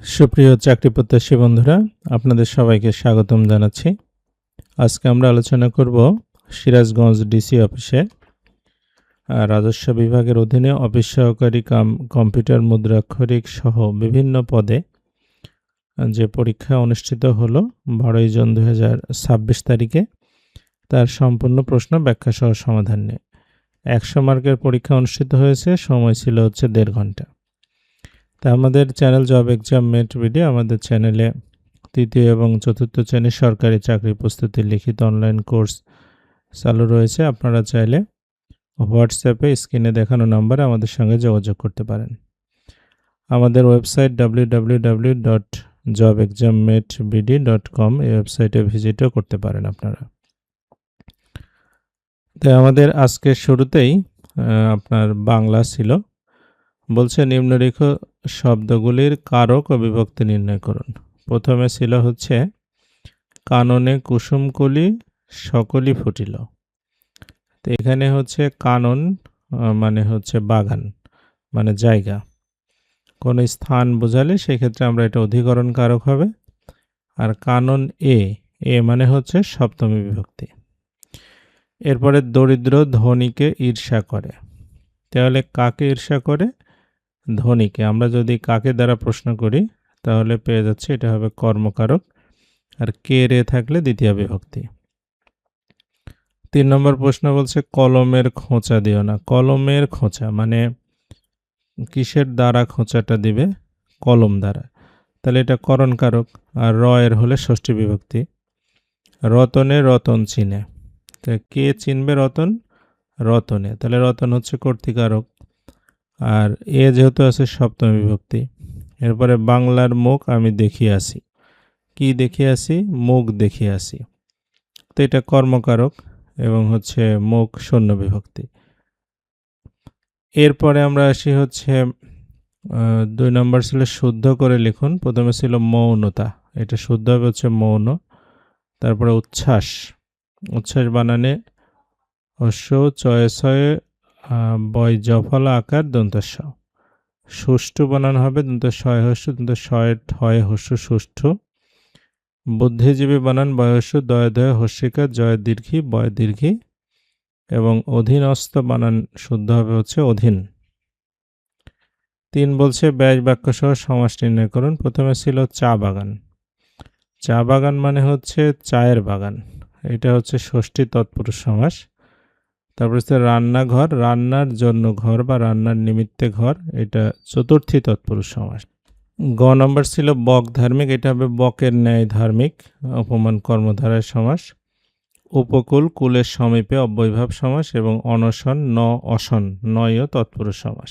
সুপ্রিয় চাকরি প্রত্যাশী বন্ধুরা, আপনাদের সবাইকে স্বাগতম জানাচ্ছি। আজকে আমরা আলোচনা করব সিরাজগঞ্জ ডিসি অফিসে রাজস্ব বিভাগের অধীনে অফিস সহকারী কম্পিউটার মুদ্রাক্ষরিক সহ বিভিন্ন পদে যে পরীক্ষা অনুষ্ঠিত হলো 12 জুন 2026 তারিখে, তার সম্পূর্ণ প্রশ্ন ব্যাখ্যা সহ সমাধান নিয়ে 100 মার্কের পরীক্ষা অনুষ্ঠিত হয়েছে। সময় ছিল 1.5 ঘন্টা। তা আমাদের চ্যানেল জব এক্সাম মেট ভিডিও, আমাদের চ্যানেলে তৃতীয় এবং চতুর্থ শ্রেণীর সরকারি চাকরি প্রস্তুতির লিখিত অনলাইন কোর্স চালু রয়েছে। আপনারা চাইলে হোয়াটসঅ্যাপে স্ক্রিনে দেখানো নাম্বারে আমাদের সঙ্গে যোগাযোগ করতে পারেন। আমাদের ওয়েবসাইট www.jobexammatebd.com এই ওয়েবসাইটে ভিজিটও করতে পারেন আপনারা। তাই আমাদের আজকের শুরুতেই আপনার বাংলা ছিল, বলছে নিম্নলিখিত শব্দগুলির কারক ও বিভক্তি নির্ণয় করুন। প্রথমে ছিল হচ্ছে কাননে কুসুমকলি সকলই ফুটিল। তো এখানে হচ্ছে কানন মানে হচ্ছে বাগান, মানে জায়গা, কোনো স্থান বোঝালে সেক্ষেত্রে আমরা এটা অধিকরণ কারক হবে। আর কানন এ মানে হচ্ছে সপ্তমী বিভক্তি। এরপরে দরিদ্র ধনীকে ঈর্ষা করে, তাহলে কাকে ঈর্ষা করে? ধনীকে। আমরা যদি কাকে দ্বারা প্রশ্ন করি তাহলে পেয়ে যাচ্ছে এটা হবে কর্মকারক, আর কে রে থাকলে দ্বিতীয় বিভক্তি। 3 নম্বর প্রশ্ন বলছে কলমের খোঁচা দিও না। কলমের খোঁচা মানে কিসের দ্বারা খোঁচাটা দিবে? কলম দ্বারা, তাহলে এটা করণকারক। আর র এর হলে ষষ্ঠী বিভক্তি। রতনে রতন চিনে, তা কে চিনবে রতন? রতনে, তাহলে রতন হচ্ছে কর্তৃকারক। আর এ যেহেতু আছে সপ্তমী বিভক্তি। এরপরে বাংলার মুখ আমি দেখিয়ে আসি। কি দেখিয়ে আসি? মুখ দেখিয়ে আসি, তো এটা কর্মকারক এবং হচ্ছে মুখ শূন্য বিভক্তি। এরপরে আমরা আসি হচ্ছে 2 নম্বর ছিল শুদ্ধ করে লিখুন। প্রথমে ছিল মৌনতা, এটা শুদ্ধ হবে হচ্ছে মৌন। তারপরে উচ্ছ্বাস, উচ্ছ্বাস বানানে হস্য চয়ে ছয়ে বয় জফলা আকার দন্তস্ব। সুষ্ঠু বানানো হবে দন্ত শয় হস্য দন্ত শয় ঠয় হস্য সুষ্ঠু। বুদ্ধিজীবী বানান বয়স্য দয় দয় হস্যিকার জয় দীর্ঘী বয় দীর্ঘী। এবং অধীনস্থ বানান শুদ্ধ হবে হচ্ছে অধীন। 3 বলছে ব্যাস বাক্য সহ সমাস নির্ণয় করুন। প্রথমে ছিল চা বাগান। চা বাগান মানে হচ্ছে চায়ের বাগান, এটা হচ্ছে ষষ্ঠী তৎপুরুষ সমাস। তারপরে হচ্ছে রান্নাঘর, রান্নার জন্য ঘর বা রান্নার নিমিত্তে ঘর, এটা চতুর্থী তৎপুরুষ সমাস। গ নম্বর ছিল বক ধার্মিক, এটা হবে বকের ন্যায় ধার্মিক, অপমান কর্মধারায় সমাস। উপকূল, কুলের সমীপে অব্যয়ভাব সমাস। এবং অনশন, ন অসন, নয় তৎপুরুষ সমাস।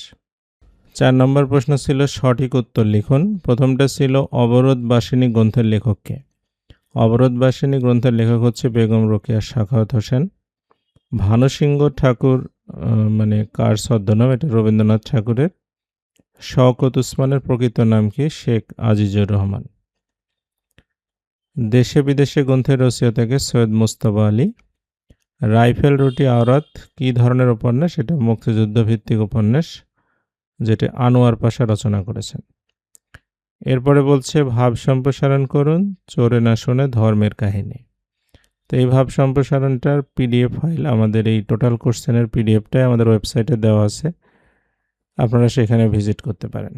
4 নম্বর প্রশ্ন ছিল সঠিক উত্তর লিখুন। প্রথমটা ছিল অবরোধবাসিনী গ্রন্থের লেখককে। অবরোধবাসিনী গ্রন্থের লেখক হচ্ছে বেগম রোকেয়া সাখাওয়াত হোসেন। ভানুসিংহ ঠাকুর মানে কার ছদ্মনাম? এটা রবীন্দ্রনাথ ঠাকুরের। শওকত উসমানের প্রকৃত নাম কি? শেখ আজিজুর রহমান। দেশে বিদেশে গ্রন্থের রচয়িতাকে সৈয়দ মুস্তফা আলী। রাইফেল রুটি আওরাত কি ধরনের উপন্যাস? এটা মুক্তিযুদ্ধ ভিত্তিক উপন্যাস, যেটা আনোয়ার পাশা রচনা করেছেন। এরপরে বলছে ভাব সম্প্রসারণ করুন, চোরে না শুনে ধর্মের কাহিনী। তো এই ভাব সম্প্রসারণটার পিডিএফ ফাইল, আমাদের এই টোটাল কোশ্চেনের পিডিএফটাই আমাদের ওয়েবসাইটে দেওয়া আছে, আপনারা সেখানে ভিজিট করতে পারেন।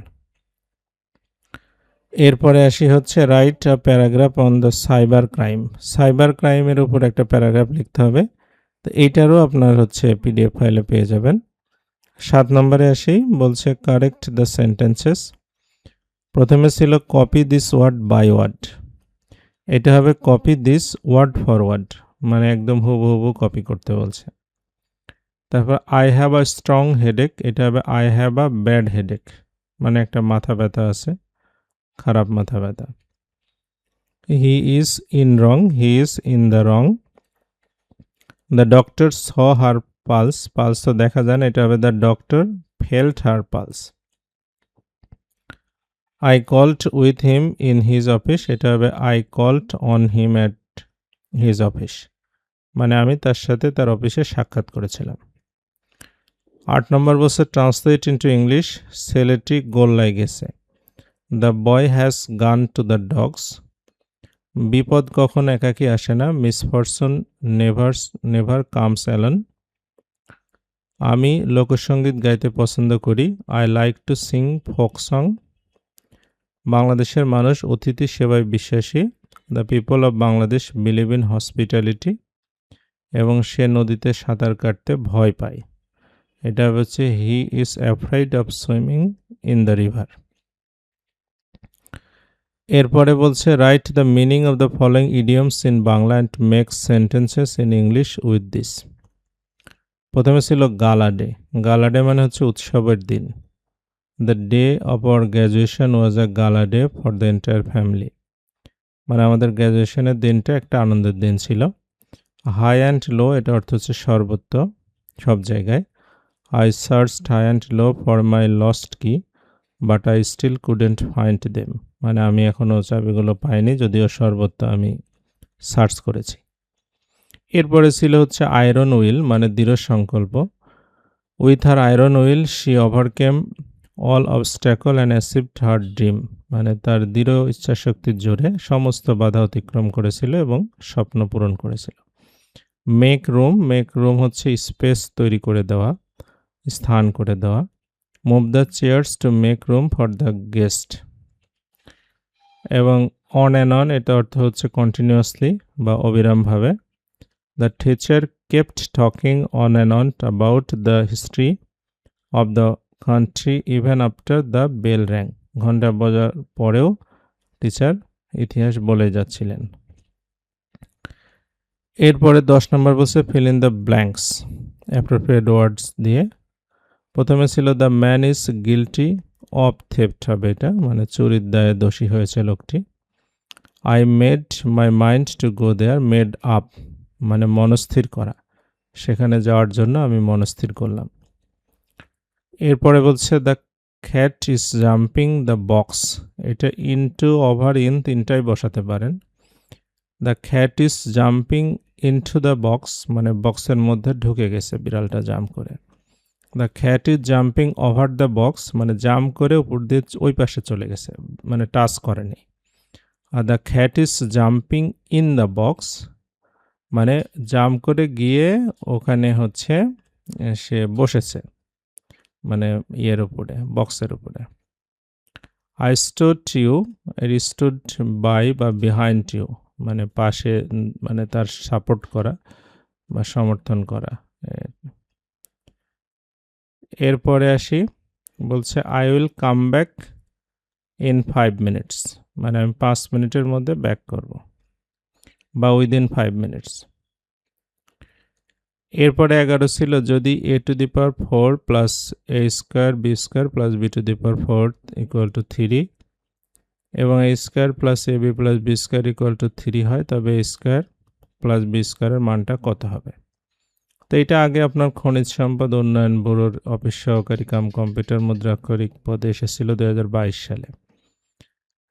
এরপরে আসি হচ্ছে write a paragraph on the cyber crime. Cyber ক্রাইমের উপর একটা প্যারাগ্রাফ লিখতে হবে, তো এইটারও আপনার হচ্ছে পিডিএফ ফাইলে পেয়ে যাবেন। 7 নম্বরে আসি, বলছে কারেক্ট দ্য সেন্টেন্সেস। প্রথমে ছিল copy this word by word, এটা হবে copy this word for word, মানে একদম হুবহু কপি করতে বলছে। তারপর I have a strong headache, এটা হবে I have a bad headache, মানে একটা মাথা ব্যথা আছে, খারাপ মাথা ব্যথা। He is in wrong, he is in the wrong. The doctor saw her pulse, pulse তো দেখা যায় না, এটা হবে the doctor felt her pulse. I called with him in his office, এটা হবে I called on him at his office, মানে আমি তার সাথে তার অফিসে সাক্ষাৎ করেছিলাম। 8 নম্বর বলছে ট্রান্সলেট ইনটু ইংলিশ, ছেলেটি গোল্লায় গেছে। The boy has gone to the dogs. বিপদ কখনো একাকী আসে না, মিসফরচুন নেভার কামস অ্যালোন। আমি লোকসঙ্গীত গাইতে পছন্দ করি, I like to Singh folk song. বাংলাদেশের মানুষ অতিথি সেবায় বিশ্বাসী, the people of Bangladesh believe in hospitality. এবং সে নদীতে সাঁতার কাটতে ভয় পায়, এটা হচ্ছে he is afraid of swimming in the river. এরপরে বলছে write the meaning of the following idioms in Bangla and make sentences in English with this. প্রথমে ছিল গালা ডে। গালা ডে মানে হচ্ছে উৎসবের দিন। The day of our graduation was a gala day for the entire family, মানে আমাদের গ্র্যাজুয়েশনের দিনটা একটা আনন্দের দিন ছিল। হাই অ্যান্ড লো, এটা অর্থ হচ্ছে সর্বত্র, সব জায়গায়। I searched high and low for my lost key but I still couldn't find them, মানে আমি এখনও চাবিগুলো পাইনি, যদিও সর্বত্র আমি সার্চ করেছি। এরপরে ছিল হচ্ছে আয়রন উইল, মানে দৃঢ় সংকল্প। With her iron will she ওভারকেম all obstacle and achieved her dream, মানে তার দৃঢ় ইচ্ছাশক্তির জোরে সমস্ত বাধা অতিক্রম করেছিল এবং স্বপ্ন পূরণ করেছিল। মেক রুম হচ্ছে স্পেস তৈরি করে দেওয়া, স্থান করে দেওয়া। Move the chairs to make room for the guest. এবং অন অ্যান্ড অন, এটা অর্থ হচ্ছে কন্টিনিউয়াসলি বা অবিরামভাবে। The teacher kept talking on and on about the history of the country even after the bell rang, ঘন্টা বাজার পরেও teacher ইতিহাস বলে যাচ্ছিলেন। এরপরে 10 নম্বর বলছে fill in the blanks appropriate words দিয়ে। প্রথমে ছিল the man is guilty of theft, হবে এটা, মানে চুরির দায়ে দোষী হয়েছে লোকটি। I made my mind to go there, made up মানে মনস্থির করা, সেখানে যাওয়ার জন্য আমি মনস্থির করলাম। এরপরে বলছে the cat is jumping the box, এটা ইনটু ওভার ইন তিনটাই বসাতে পারেন। The cat is jumping into the box, মানে বক্সের মধ্যে ঢুকে গেছে বিড়ালটা জাম্প করে। The cat is jumping over the box, মানে জাম্প করে উপর দিয়ে ওই পাশে চলে গেছে, মানে টাচ করেনি। Are the cat is jumping in the box, মানে জাম্প করে গিয়ে ওখানে হচ্ছে সে বসেছে, মানে ইয়ের উপরে, বক্সের উপরে। আই স্টুড ইউ, এর স্টুড বাই বা বিহাইন্ড ইউ, মানে পাশে, মানে তার সাপোর্ট করা বা সমর্থন করা। এরপরে আসি, বলছে I will come back in 5 minutes, মানে আমি 5 মিনিটের মধ্যে ব্যাক করব, বা উইদিন 5 মিনিটস। এরপরে 11 ছিল যদি a to the power 4 plus a square b square plus b to the power 4 equal to 3 এবং a square plus ab plus b square equal to 3 হয়, তবে a স্কোয়ার প্লাস b স্কোয়ারের মানটা কত হবে। তো এটা আগে আপনার খনিজ সম্পদ উন্নয়ন ব্যুরোর অফিস সহকারী কাম কম্পিউটার মুদ্রাক্ষরিক পদে এসেছিল 2022 সালে।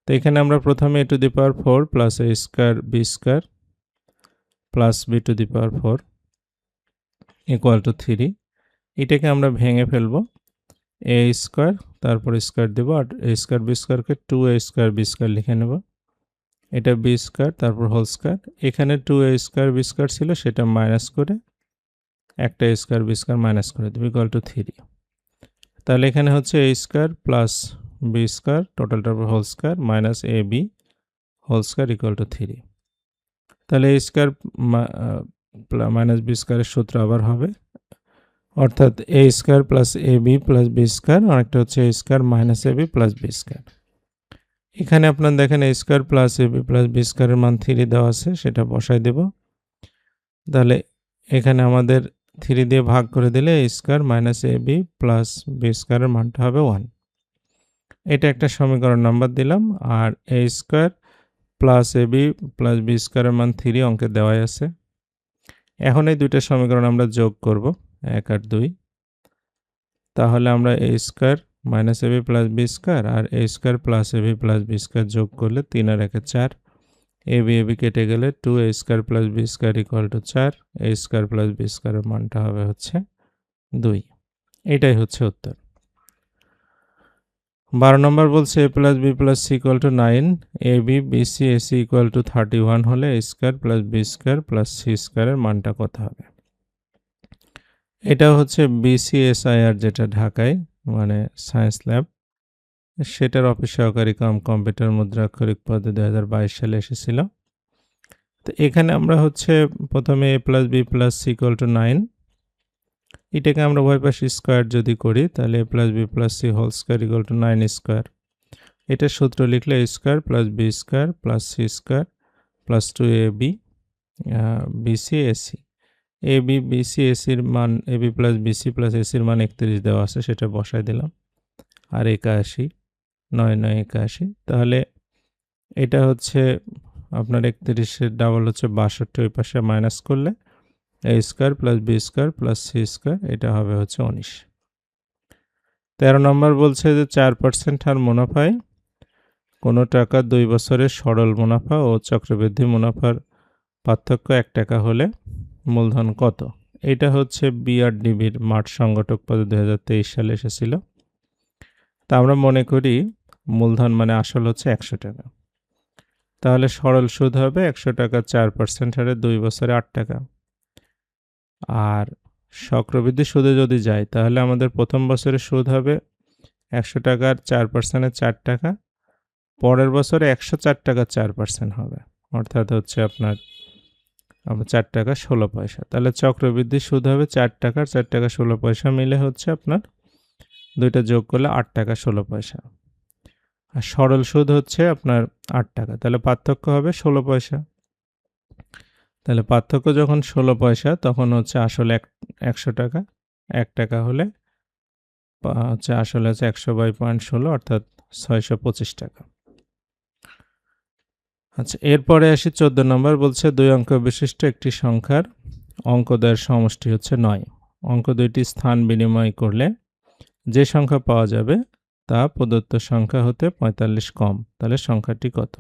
তো এখানে আমরা প্রথমে a to the power 4 plus a square b square plus b to the power 4 equal to 3, এটাকে আমরা ভেঙে ফেলবো। a স্কোয়ার, তারপর স্কোয়ার দেবো, আর a স্কোয়ার b স্কোয়ারকে 2a স্কোয়ার b স্কোয়ার লিখে নেব। এটা b স্কোয়ার, তারপর হোল স্কোয়ার। এখানে 2a স্কোয়ার b স্কোয়ার ছিল, সেটা মাইনাস করে একটা a square b square minus করে দেবো, ইকুয়াল টু 3। তাহলে এখানে হচ্ছে a square plus b square টোটালটার উপর whole square minus ab whole square equal to 3। তাহলে a স্কোয়ার মাইনাস b স্কোয়ারের সূত্র আবার হবে, অর্থাৎ a square plus ab plus b square, আরেকটা হচ্ছে a square minus ab plus b square. এখানে আপনার দেখেন a square plus ab plus b স্কোয়ারের মান 3 দেওয়া আছে, সেটা বসাই দেব। তাহলে এখানে আমাদের 3 দিয়ে ভাগ করে দিলে a square minus ab plus b স্কোয়ারের মানটা হবে 1। এটা একটা সমীকরণ নাম্বার দিলাম। আর a square plus ab plus b স্কোয়ারের মান 3 অঙ্কে দেওয়াই আছে। এখন এই দুইটা সমীকরণ আমরা যোগ করব, 1 আর 2। তাহলে আমরা a square minus ab plus b square আর a square plus ab plus b square যোগ করলে 3 আর 1 4, ab কেটে গেলে 2a square plus b square equal two 4, a square plus b স্কোয়ারের মানটা হবে হচ্ছে 2। এটাই হচ্ছে উত্তর। 12 নম্বর বলছে a plus B plus C equal to 9, A B B C A C equal to 31 হলে a square plus B square plus C স্কোয়ারের মানটা কত হবে? এটা হচ্ছে বিসিএসআইআর, যেটা ঢাকায় মানে সায়েন্স ল্যাব, সেটার অফিস সহকারী কাম কম্পিউটার মুদ্রাক্ষরিক পদে 2022 সালে এসেছিল। তো এখানে আমরা হচ্ছে প্রথমে a plus B plus C equal to 9, এটাকে আমরা উভয় পাশে স্কোয়ার যদি করি তাহলে a plus B plus C whole square equal to 9 square. এটা সূত্র লিখলে a square plus B square plus C square plus 2ab BC AC. A B BC এসির মান, A B plus BC plus এসির মান 31 দেওয়া আছে, সেটা বসাই দিলাম। আর 81, 9 9 81, তাহলে এটা হচ্ছে আপনার 31-এর ডাবল হচ্ছে 62, ওই পাশে মাইনাস করলে A square plus B square plus C square, এটা হবে হচ্ছে 19। 13 নম্বর বলছে যে 4% হার মুনাফায় কোনো টাকা 2 বছরের সরল মুনাফা ও চক্রবৃদ্ধি মুনাফার পার্থক্য 1 টাকা হলে মূলধন কত? এটা হচ্ছে বিআরডিবির মাঠ সংগঠক পদে 2023 সালে এসেছিল। তা আমরা মনে করি মূলধন মানে আসল হচ্ছে 100 টাকা, তাহলে সরল সুদ হবে 100 টাকা 4% হারে 2 বছরে 8 টাকা। আর চক্রবৃদ্ধি সুদে যদি যাই তাহলে আমাদের প্রথম বছরে সুদ হবে 100 টাকার 4%-এ 4 টাকা, পরের বছরে 104 টাকা 4% হবে, অর্থাৎ হচ্ছে আপনার 4 টাকা 16 পয়সা। তাহলে চক্রবৃদ্ধি সুদ হবে 4 টাকার 4 টাকা 16 পয়সা মিলে হচ্ছে আপনার দুইটা যোগ করলে 8 টাকা 16 পয়সা। আর সরল সুদ হচ্ছে আপনার 8 টাকা, তাহলে পার্থক্য হবে 16 পয়সা। তাহলে পার্থক্য যখন 16 পয়সা তখন হচ্ছে আসলে 100 টাকা, 1 টাকা হলে হচ্ছে আসলে হচ্ছে 100/16 অর্থাৎ 625 টাকা। আচ্ছা, এরপরে আসি 14 নম্বর, বলছে 2 অঙ্ক বিশিষ্ট একটি সংখ্যার অঙ্কদ্বয়ের সমষ্টি হচ্ছে 9। অঙ্ক দুইটি স্থান বিনিময় করলে যে সংখ্যা পাওয়া যাবে তা প্রদত্ত সংখ্যা হতে 45 কম, তাহলে সংখ্যাটি কত?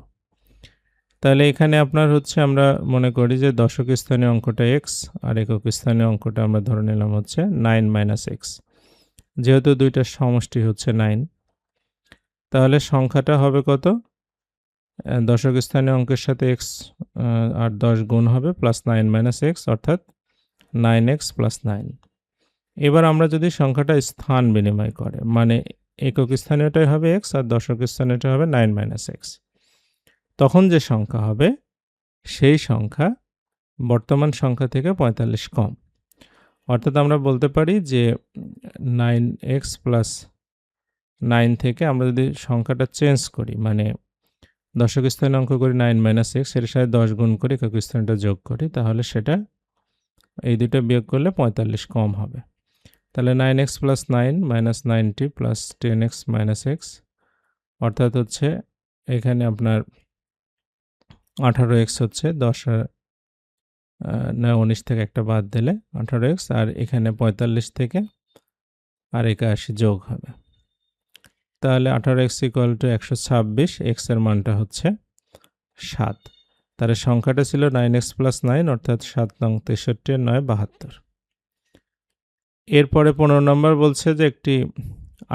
তাহলে এখানে আপনার হচ্ছে আমরা মনে করি যে দশক স্থানীয় অঙ্কটা x আর একক স্থানীয় অঙ্কটা আমরা ধরে নিলাম হচ্ছে 9 - x। যেহেতু দুইটার সমষ্টি হচ্ছে 9, তাহলে সংখ্যাটা হবে কত? দশক স্থানীয় অঙ্কের সাথে x আর 10 গুণ হবে প্লাস 9 - x, অর্থাৎ 9x প্লাস 9। এবার আমরা যদি সংখ্যাটা স্থান বিনিময় করে, মানে একক স্থানীয়টাই হবে x আর দশক স্থানীয়টা হবে 9 - x, তখন যে সংখ্যা হবে সেই সংখ্যা বর্তমান সংখ্যা থেকে 45 কম। অর্থাৎ আমরা বলতে পারি যে 9x প্লাস 9 থেকে আমরা যদি সংখ্যাটা চেঞ্জ করি, মানে দশক স্থানীয় অঙ্ক করি 9 - x, এর সাথে 10 গুণ করে একক স্থানীয়টা যোগ করি, তাহলে সেটা এই দুটো বিয়োগ করলে 45 কম হবে। তাহলে 9x plus 9 minus 90 plus 10x minus x, অর্থাৎ হচ্ছে এখানে আপনার 18x হচ্ছে 19 থেকে একটা বাদ দিলে 18x, আর এখানে 45 থেকে আর 81 যোগ হবে, তাহলে 18x ইকুয়াল টু 126, x এর মানটা হচ্ছে 7। তাহলে সংখ্যাটা ছিল 9x প্লাস 9, অর্থাৎ 7 নং 63 এর 9 72। এরপরে 15 নম্বর বলছে যে একটি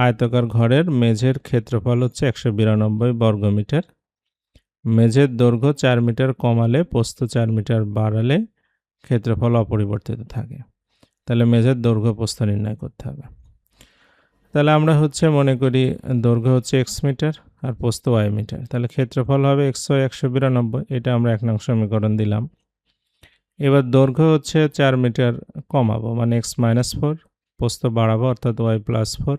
আয়তাকার ঘরের মেঝের ক্ষেত্রফল হচ্ছে 192 বর্গমিটার। মেঝের দৈর্ঘ্য 4 মিটার কমালে প্রস্থ 4 মিটার বাড়ালে ক্ষেত্রফল অপরিবর্তিত থাকে। তাহলে মেঝের দৈর্ঘ্য প্রস্থ নির্ণয় করতে হবে। তাহলে আমরা হচ্ছে মনে করি দৈর্ঘ্য হচ্ছে x মিটার আর প্রস্থ y মিটার, তাহলে ক্ষেত্রফল হবে xy 192, এটা আমরা 1 নং সমীকরণ দিলাম। এবার দৈর্ঘ্য হচ্ছে 4 মিটার কমাবো, মানে x - 4, প্রস্থ বাড়াবো অর্থাৎ y + 4,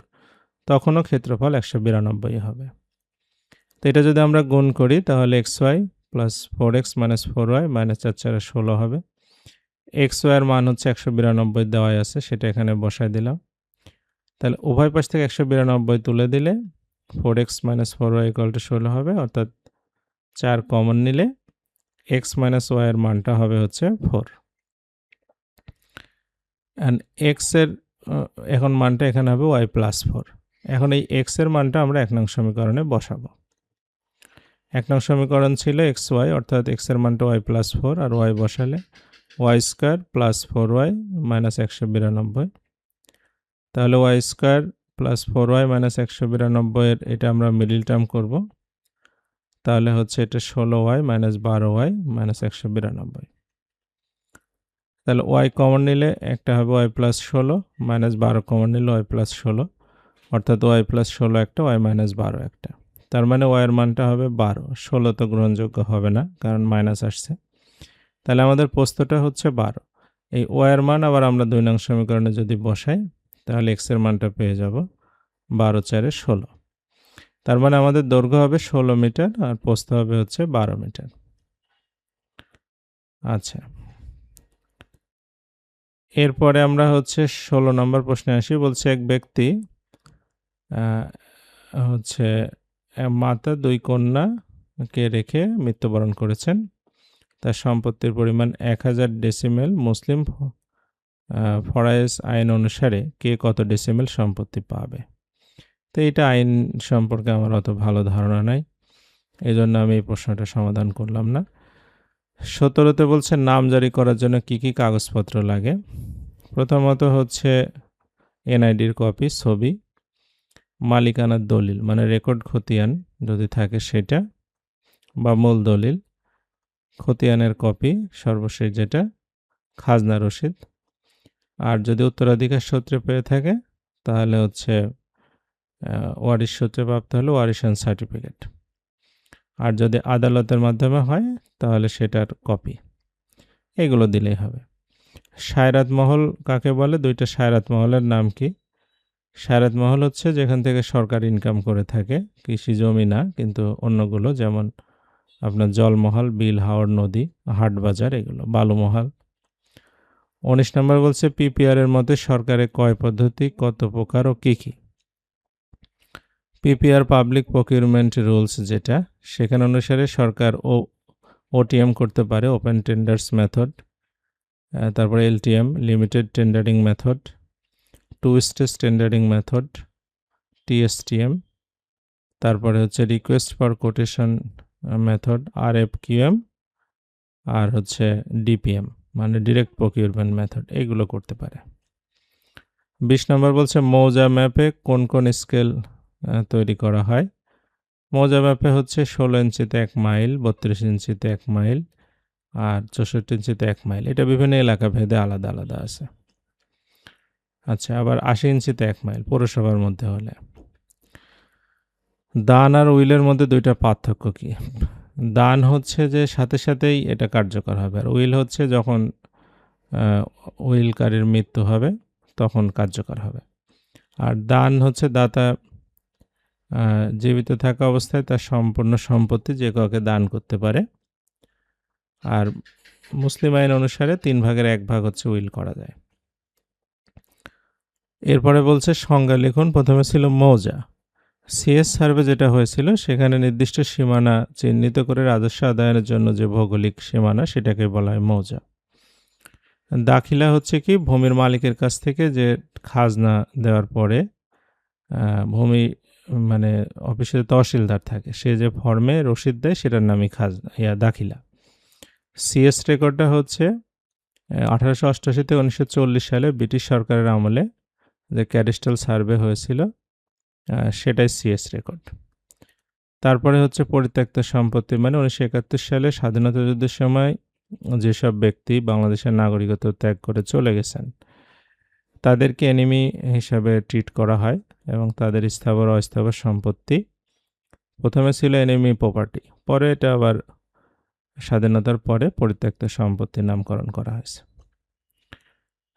তখনও ক্ষেত্রফল 192 হবে। তো এটা যদি আমরা গুণ করি তাহলে xy প্লাস 4x - 4y - 4 4 16 হবে। xy এর মান হচ্ছে 192 দেওয়াই আছে, সেটা এখানে বসাই দিলাম। তাহলে উভয় পাশ থেকে 192 তুলে দিলে 4x - 4y = 16 হবে, অর্থাৎ 4 কমন নিলে x - y এর মানটা হবে হচ্ছে 4। অ্যান্ড x এর এখন মানটা এখানে হবে y + 4। এখন এই x এর মানটা আমরা 1 নং সমীকরণে বসাবো। 1 নং সমীকরণ ছিল xy, অর্থাৎ x এর মানটা y + 4 আর y বসালে y² + 4y - 192, তাহলে y² প্লাস 4y মাইনাস 192 এর এটা আমরা মিডল টার্ম করব, তাহলে হচ্ছে এটা 16y মাইনাস 12y মাইনাস 192। তাহলে y কমন নিলে একটা হবে y প্লাস 16 মাইনাস 12 কমন নিলে y প্লাস 16, অর্থাৎ y প্লাস 16 একটা, y মাইনাস 12 একটা। তার মানে y এর মানটা হবে 12, 16 তো গ্রহণযোগ্য হবে না কারণ মাইনাস আসছে। তাহলে আমাদের প্রস্থটা হচ্ছে 12। এই y এর মান আবার আমরা 2 নং সমীকরণে যদি বসাই তাহলে x এর মানটা পেয়ে যাব 12 4 16। তার মানে আমাদের দৈর্ঘ্য হবে 16 মিটার আর প্রস্থ হবে হচ্ছে 12 মিটার। আচ্ছা, এরপরে আমরা হচ্ছে 16 নম্বর প্রশ্নে আসি। বলছে এক ব্যক্তি হচ্ছে মাতা 2 কন্যাকে রেখে মৃত্যুবরণ করেছেন। তার সম্পত্তির পরিমাণ 1000 ডেসিমেল। মুসলিম ফরায়েজ আইন অনুসারে কে কত ডেসিমেল সম্পত্তি পাবে? তো এটা আইন সম্পর্কে আমার অত ভালো ধারণা নাই, এই জন্য আমি এই প্রশ্নটা সমাধান করলাম না। 17তে বলছে নাম জারি করার জন্য কি কি কাগজপত্র লাগে। প্রথমত হচ্ছে এনআইডির কপি, ছবি, মালিকানার দলিল মানে রেকর্ড খতিয়ান যদি থাকে সেটা, বা মূল দলিল, খতিয়ানের কপি সর্বশেষ যেটা, খাজনা রসিদ। আর যদি উত্তরাধিকার সূত্রে পেয়ে থাকে তাহলে হচ্ছে ওয়ারিশ সূত্রে প্রাপ্ত হলে ওয়ারিশান সার্টিফিকেট। আর যদি আদালতের মাধ্যমে হয় তাহলে সেটার কপি। এগুলো দিলেই হবে। সায়রাত মহল কাকে বলে? 2টা সায়রাত মহলের নাম কি? সায়রাত মহল হচ্ছে যেখান থেকে সরকার ইনকাম করে থাকে, কৃষি জমি না কিন্তু অন্যগুলো, যেমন আপনার জলমহল, বিল, হাওর, নদী, হাট বাজার, এগুলো। বালুমহল। 19 নম্বর বলছে পিপিআর এর মধ্যে সরকারের কয় পদ্ধতি, কত প্রকার ও কি কি? পিপিআর পাবলিক প্রকিউরমেন্ট রুলস যেটা, সেখানে অনুসারে সরকার ওটিএম করতে পারে, ওপেন টেন্ডার্স মেথড, তারপরে LTM, limited tendering method, 2 stage tendering method, TSTM, তারপরে হচ্ছে request for quotation method, RFQM, আর হচ্ছে ডিপিএম মানে ডিরেক্ট প্রকিউরমেন্ট মেথড, এগুলো করতে পারে। 20 নম্বর বলছে মৌজা ম্যাপে কোন কোন স্কেল তৈরি করা হয়। মৌজা ম্যাপে হচ্ছে 16 ইঞ্চিতে 1 মাইল, 32 ইঞ্চিতে 1 মাইল, আর 64 ইঞ্চিতে 1 মাইল। এটা বিভিন্ন এলাকা ভেদে আলাদা আলাদা আছে। আচ্ছা, আবার 80 ইঞ্চিতে 1 মাইল পৌরসভার মধ্যে হলে। দান আর উইলের মধ্যে 2টা পার্থক্য কি? দান হচ্ছে যে সাথে সাথেই এটা কার্যকর হবে, আর উইল হচ্ছে যখন উইলকারীর মৃত্যু হবে তখন কার্যকর হবে। আর দান হচ্ছে দাতা জীবিত থাকা অবস্থায় তার সম্পূর্ণ সম্পত্তি যে কাউকে দান করতে পারে। আর মুসলিম আইন অনুসারে 3 ভাগের 1 ভাগ হচ্ছে উইল করা যায়। এরপরে বলছে সংজ্ঞা লিখুন। প্রথমে ছিল মৌজা। সিএস সার্ভে যেটা হয়েছিল সেখানে নির্দিষ্ট সীমানা চিহ্নিত করে রাজস্ব আদায়ের জন্য যে ভৌগোলিক সীমানা সেটাকে বলা হয় মৌজা। দাখিলা হচ্ছে কি ভূমির মালিকের কাছ থেকে যে খাজনা দেওয়ার পরে ভূমি মানে অফিসে তহসিলদার থাকে, সে যে ফর্মে রসিদ দেয় সেটার নামই খাজনা, দাখিলা। সিএস রেকর্ডটা হচ্ছে 1888 থেকে 1940 সালে ব্রিটিশ সরকারের আমলে যে ক্যাডাস্ট্রাল সার্ভে হয়েছিল সেটাই সিএস রেকর্ড। তারপরে হচ্ছে পরিত্যক্ত সম্পত্তি মানে 1971 সালে স্বাধীনতা যুদ্ধের সময় যেসব ব্যক্তি বাংলাদেশের নাগরিকত্ব ত্যাগ করে চলে গেছেন তাদেরকে এনিমি হিসাবে ট্রিট করা হয় এবং তাদের স্থাবর অস্থাবর সম্পত্তি প্রথমে ছিল এনিমি প্রপার্টি, পরে এটা আবার স্বাধীনতার পরে পরিত্যক্ত সম্পত্তির নামকরণ করা হয়েছে।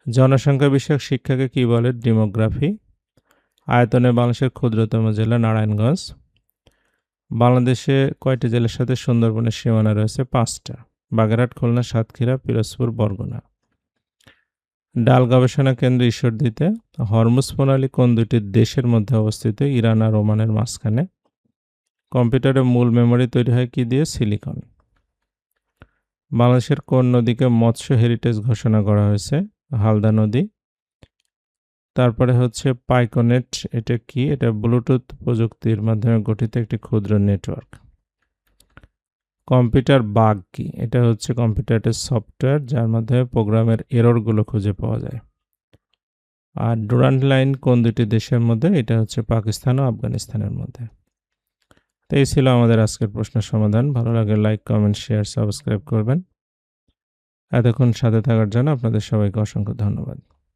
জনসংখ্যা বিষয়ক শিক্ষাকে কি বলে? ডেমোগ্রাফি। আয়তনে বাংলাদেশের ক্ষুদ্রতম জেলা নারায়ণগঞ্জ। বাংলাদেশে কয়টি জেলার সাথে সুন্দরবনের সীমানা রয়েছে? 5টা। বাগেরহাট, খুলনা, সাতক্ষীরা, পিরোজপুর, বরগুনা। ডাল গবেষণা কেন্দ্র ঈশ্বরদীতে। হরমুজ প্রণালী কোন 2টি দেশের মধ্যে অবস্থিত? ইরান আর ওমানের মাঝখানে। কম্পিউটারের মূল মেমোরি তৈরি হয় কি দিয়ে? সিলিকন। বাংলাদেশের কোন নদীকে মৎস্য হেরিটেজ ঘোষণা করা হয়েছে? হালদা নদী। তারপরে হচ্ছে পাইকনেট, এটা কি? এটা ব্লুটুথ প্রযুক্তির মাধ্যমে গঠিত একটি ক্ষুদ্র নেটওয়ার্ক। কম্পিউটার বাগ কি? এটা হচ্ছে কম্পিউটারের সফটওয়্যার যার মাধ্যমে প্রোগ্রামের এররগুলো খুঁজে পাওয়া যায়। আর ডুরান্ট লাইন কোন দুটি দেশের মধ্যে? এটা হচ্ছে পাকিস্তান ও আফগানিস্তানের মধ্যে। তো এই ছিল আমাদের আজকের প্রশ্নের সমাধান। ভালো লাগলে লাইক, কমেন্ট, শেয়ার, সাবস্ক্রাইব করবেন। এতক্ষণ সাথে থাকার জন্য আপনাদের সবাইকে অসংখ্য ধন্যবাদ।